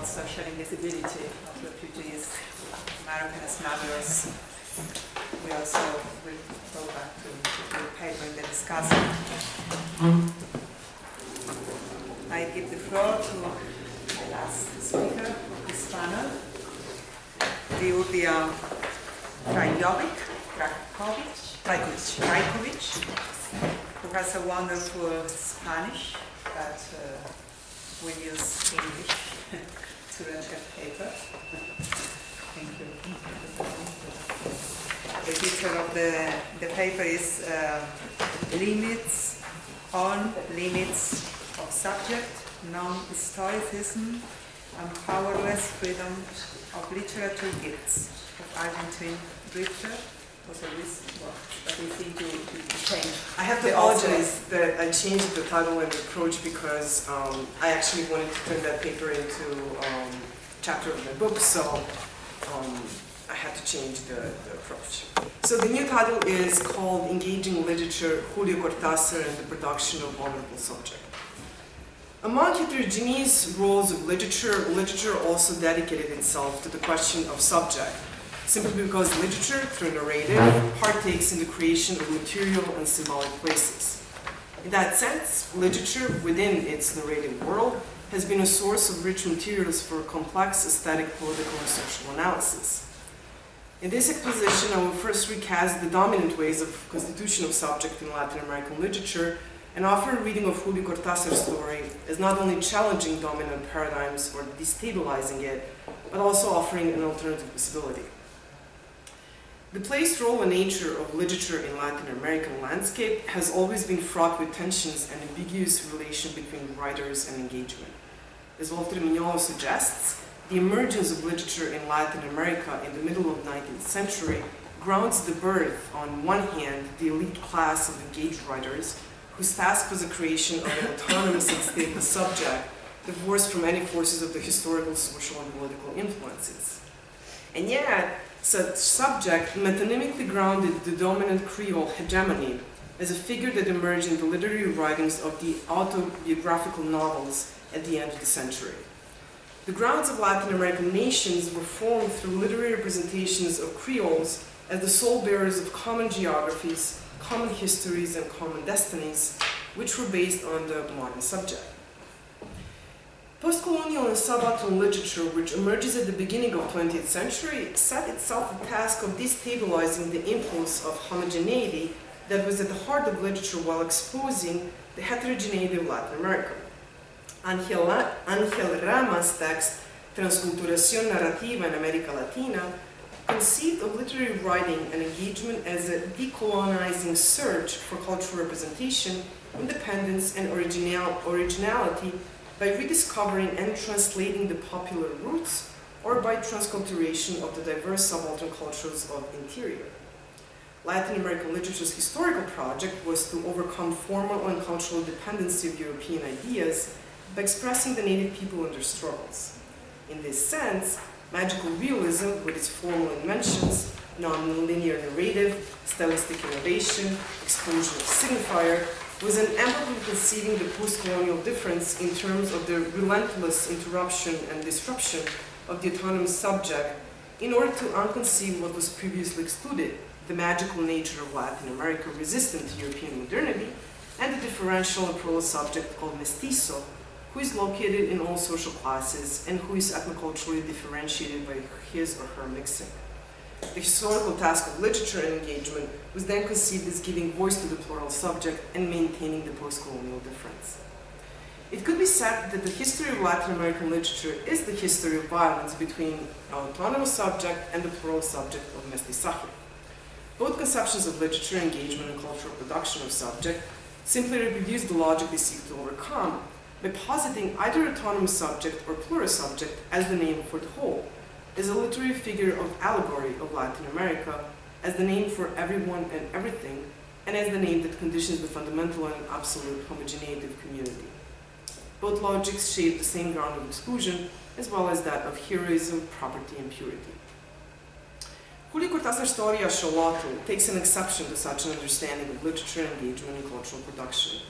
about social invisibility of refugees, American smugglers. We also will go back to the paper in the discussion. I give the floor to the last speaker of this panel, Djurdja Trajković, who has a wonderful Spanish, but we use English to read her paper. Thank you. The title of the paper is Limits of Subject, Non-historicism, and Powerless Freedom of Literature Gifts of Argentine Djurdja. I have to apologize that I changed the title and the approach because I actually wanted to turn that paper into a chapter of my book, so I had to change the approach. So the new title is called Engaging Literature, Julio Cortázar and the Production of Vulnerable Subject. Among heterogeneous roles of literature, literature also dedicated itself to the question of subject, simply because literature, through narrative, partakes in the creation of material and symbolic places. In that sense, literature, within its narrative world, has been a source of rich materials for complex aesthetic, political, and social analysis. In this exposition, I will first recast the dominant ways of constitution of subject in Latin American literature and offer a reading of Julio Cortázar's story as not only challenging dominant paradigms or destabilizing it, but also offering an alternative possibility. The place, role, and nature of literature in Latin American landscape has always been fraught with tensions and ambiguous relation between writers and engagement. As Walter Mignolo suggests, the emergence of literature in Latin America in the middle of the 19th century grounds the birth, on one hand, the elite class of engaged writers, whose task was the creation of an autonomous and stateless subject, divorced from any forces of the historical, social, and political influences. And yet, such subject metonymically grounded the dominant Creole hegemony as a figure that emerged in the literary writings of the autobiographical novels at the end of the century. The grounds of Latin American nations were formed through literary representations of Creoles as the sole bearers of common geographies, common histories, and common destinies, which were based on the modern subject. Post-colonial and subaltern literature, which emerges at the beginning of the 20th century, set itself the task of destabilizing the impulse of homogeneity that was at the heart of literature while exposing the heterogeneity of Latin America. Angel Rama's text, Transculturación Narrativa in America Latina, conceived of literary writing and engagement as a decolonizing search for cultural representation, independence, and originality by rediscovering and translating the popular roots, or by transculturation of the diverse subaltern cultures of interior. Latin American literature's historical project was to overcome formal and cultural dependency of European ideas by expressing the native people and their struggles. In this sense, magical realism, with its formal inventions, non-linear narrative, stylistic innovation, explosion of signifier, was an emblem of conceiving the post-colonial difference in terms of the relentless interruption and disruption of the autonomous subject in order to unconceive what was previously excluded, the magical nature of Latin America resistant to European modernity, and the differential and plural subject called mestizo, who is located in all social classes and who is ethnoculturally differentiated by his or her mixing. The historical task of literature and engagement was then conceived as giving voice to the plural subject and maintaining the post-colonial difference. It could be said that the history of Latin American literature is the history of violence between an autonomous subject and the plural subject of mestizaje. Both conceptions of literature, engagement, and cultural production of subject simply reproduce the logic they seek to overcome by positing either autonomous subject or plural subject as the name for the whole, as a literary figure of allegory of Latin America, as the name for everyone and everything, and as the name that conditions the fundamental and absolute homogeneity of community. Both logics shape the same ground of exclusion, as well as that of heroism, property, and purity. Julio Cortázar's story Axolotl takes an exception to such an understanding of literature, engagement, and cultural production.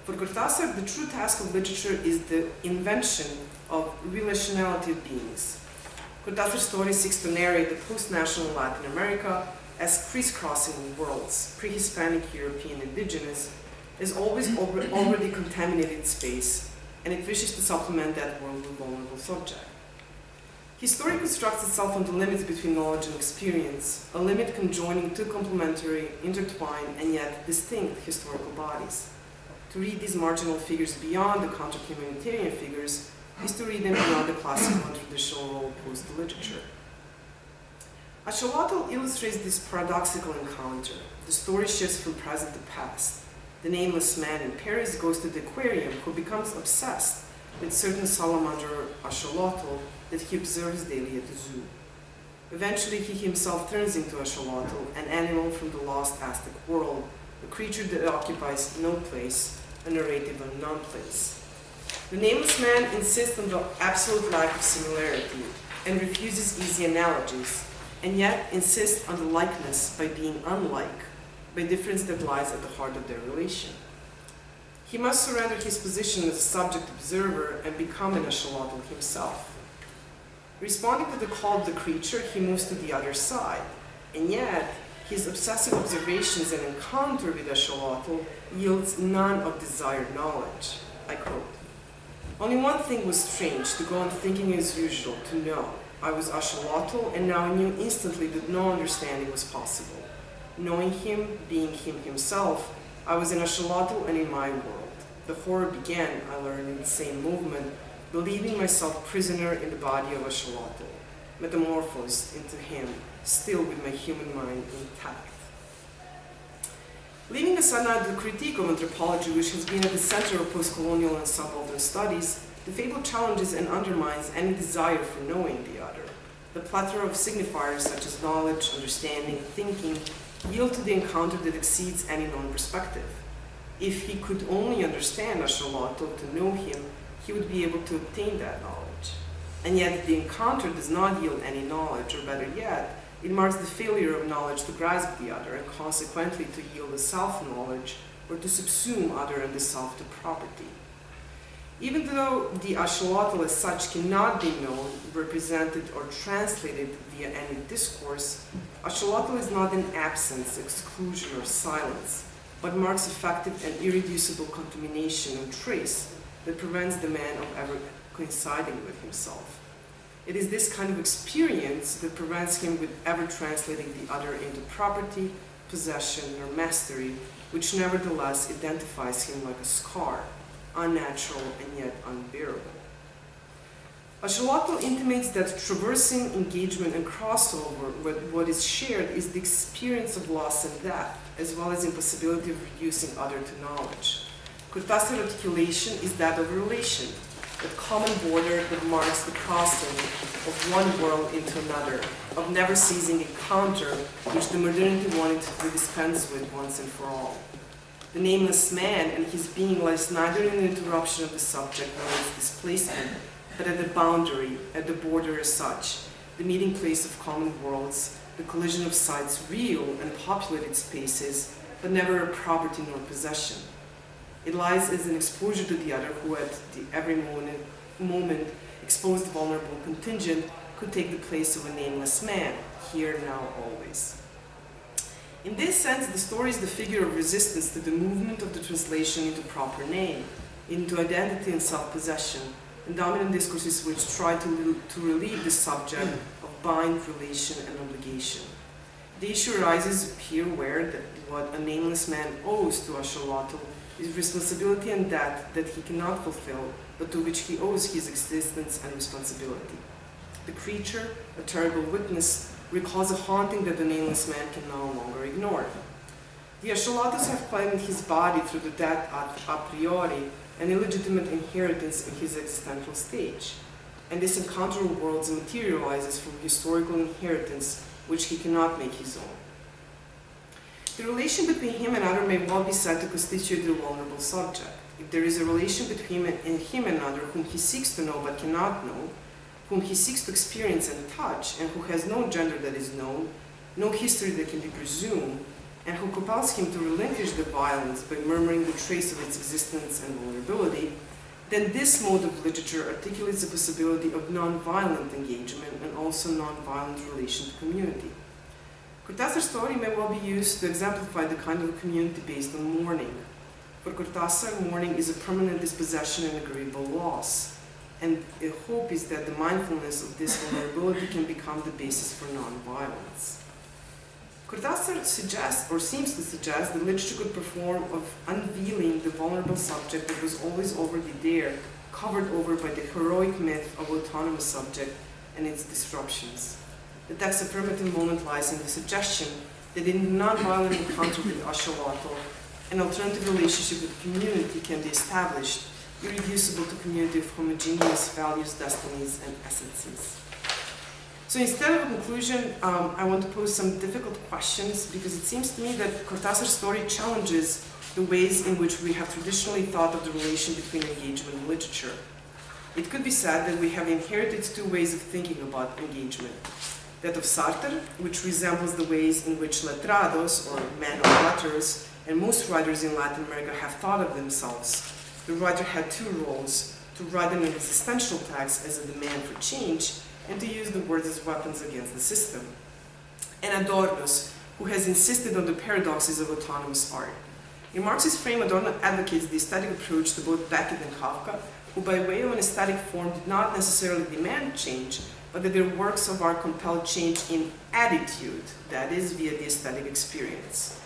For Cortázar, the true task of literature is the invention of relationality of beings. Cortázar's story seeks to narrate the post-national Latin America as crisscrossing worlds, pre-Hispanic, European, indigenous, is always already contaminated space, and it wishes to supplement that world with vulnerable subject. His story constructs itself on the limits between knowledge and experience, a limit conjoining two complementary, intertwined, and yet distinct historical bodies. To read these marginal figures beyond the counter-humanitarian figures is to read them beyond the classical and traditional role of post-literature. Axolotl illustrates this paradoxical encounter. The story shifts from present to past. The nameless man in Paris goes to the aquarium, who becomes obsessed with certain salamander axolotl that he observes daily at the zoo. Eventually, he himself turns into axolotl, an animal from the lost Aztec world, a creature that occupies no place, a narrative on non-place. The nameless man insists on the absolute lack of similarity and refuses easy analogies, and yet insists on the likeness by being unlike, by difference that lies at the heart of their relation. He must surrender his position as a subject observer and become an axolotl himself. Responding to the call of the creature, he moves to the other side, and yet his obsessive observations and encounter with axolotl yields none of desired knowledge. I quote, "Only one thing was strange, to go on thinking as usual, to know. I was axolotl, and now I knew instantly that no understanding was possible. Knowing him, being him himself, I was an axolotl and in my world. The horror began, I learned in the same movement, believing myself prisoner in the body of axolotl, metamorphosed into him, still with my human mind intact." Leaving aside now the critique of anthropology, which has been at the center of post-colonial and subaltern studies, the fable challenges and undermines any desire for knowing the other. The plethora of signifiers such as knowledge, understanding, thinking, yield to the encounter that exceeds any known perspective. If he could only understand axolotl to know him, he would be able to obtain that knowledge. And yet the encounter does not yield any knowledge, or better yet, it marks the failure of knowledge to grasp the other, and consequently to yield a self-knowledge, or to subsume other and the self to property. Even though the axolotl as such cannot be known, represented, or translated via any discourse, axolotl is not an absence, exclusion, or silence, but marks effective and irreducible contamination and trace that prevents the man of ever coinciding with himself. It is this kind of experience that prevents him with ever translating the other into property, possession, or mastery, which nevertheless identifies him like a scar, unnatural and yet unbearable. Axolotl intimates that traversing, engagement, and crossover with what is shared is the experience of loss and death, as well as impossibility of reducing other to knowledge. Cortázar's articulation is that of relation, the common border that marks the crossing of one world into another, of never-ceasing encounter which the modernity wanted to dispense with once and for all. The nameless man and his being lies neither in the interruption of the subject nor its displacement, but at the boundary, at the border as such, the meeting place of common worlds, the collision of sites, real and populated spaces, but never a property nor possession. It lies as an exposure to the other who at every moment exposed vulnerable contingent could take the place of a nameless man, here, now, always. In this sense, the story is the figure of resistance to the movement of the translation into proper name, into identity and self-possession, and dominant discourses which try to relieve the subject of bind, relation, and obligation. The issue arises here where what a nameless man owes to axolotl is responsibility and debt that he cannot fulfill, but to which he owes his existence and responsibility. The creature, a terrible witness, recalls a haunting that the nameless man can no longer ignore. The axolotls have claimed his body through the debt a priori, an illegitimate inheritance in his existential stage, and this encounter of worlds materializes from historical inheritance which he cannot make his own. The relation between him and other may well be said to constitute the vulnerable subject. If there is a relation between him and another whom he seeks to know but cannot know, whom he seeks to experience and touch, and who has no gender that is known, no history that can be presumed, and who compels him to relinquish the violence by murmuring the trace of its existence and vulnerability, then this mode of literature articulates the possibility of non-violent engagement and also non-violent relation to community. Cortázar's story may well be used to exemplify the kind of community based on mourning. For Cortázar, mourning is a permanent dispossession and agreeable loss, and the hope is that the mindfulness of this vulnerability can become the basis for non-violence. Cortázar suggests, or seems to suggest, that literature could perform of unveiling the vulnerable subject that was always already there, covered over by the heroic myth of autonomous subject and its disruptions. The text's affirmative moment lies in the suggestion that in the non-violent encounter with Axolotl, an alternative relationship with community can be established, irreducible to community of homogeneous values, destinies, and essences. So instead of a conclusion, I want to pose some difficult questions, because it seems to me that Cortázar's story challenges the ways in which we have traditionally thought of the relation between engagement and literature. It could be said that we have inherited two ways of thinking about engagement. That of Sartre, which resembles the ways in which letrados, or men of letters, and most writers in Latin America have thought of themselves. The writer had two roles: to write an existential text as a demand for change, and to use the words as weapons against the system. And Adorno's, who has insisted on the paradoxes of autonomous art. In Marxist frame, Adorno advocates the aesthetic approach to both Beckett and Kafka, who by way of an aesthetic form did not necessarily demand change, but that their works of art compelled change in attitude, that is, via the aesthetic experience.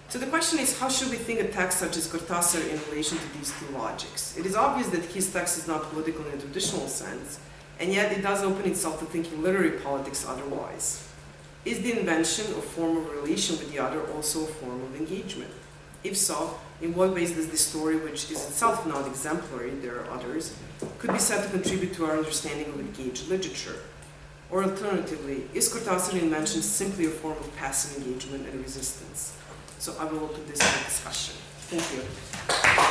So the question is, how should we think a text such as Cortázar in relation to these two logics? It is obvious that his text is not political in a traditional sense, and yet it does open itself to thinking literary politics otherwise. Is the invention or form of relation with the other also a form of engagement? If so, in what ways does this story, which is itself not exemplary, there are others, could be said to contribute to our understanding of engaged literature? Or alternatively, is Cortázar's invention simply a form of passive engagement and resistance? So I will open this for discussion. Thank you.